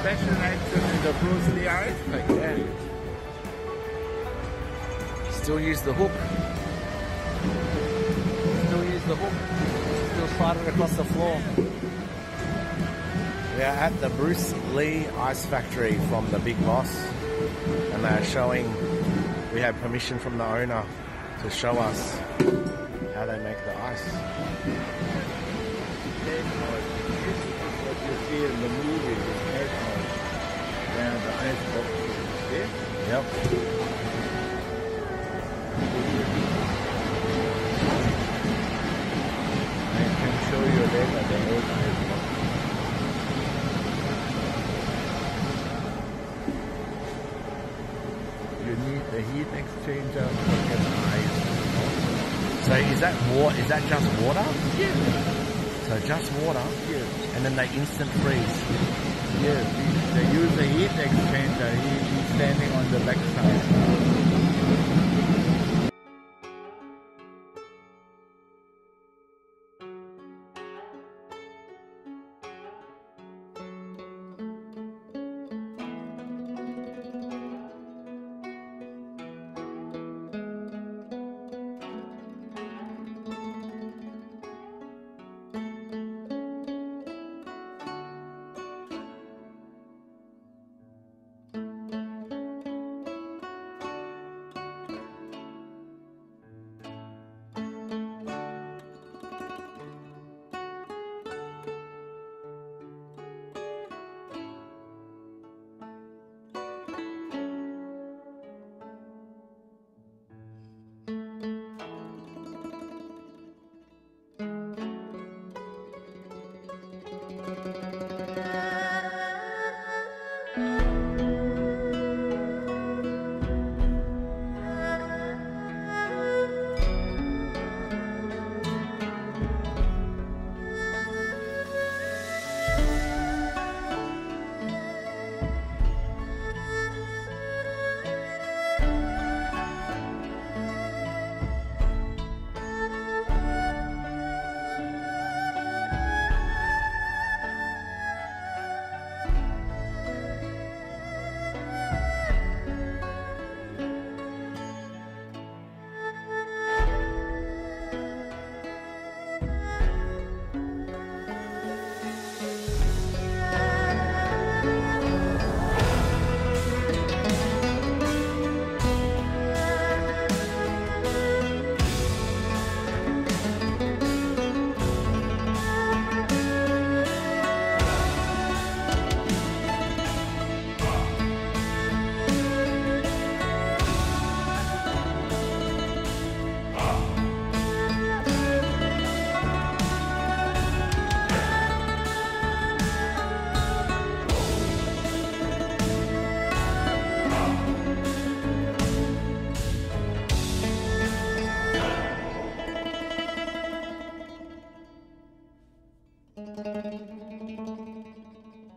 Specialized in the Bruce Lee art, like that. Still use the hook. Still use the hook. Still slide it across the floor. We are at the Bruce Lee Ice Factory from the Big Boss, and they are showing, we have permission from the owner to show us how they make the ice. What you see in the movie is and the ice box is there. Yep. I can show you later the old ice box. You need the heat exchanger to get the ice. So is that just water? Yes. So just water? Yes. And then they instant freeze? Yes. They use the heat exchanger. He's standing on the back side.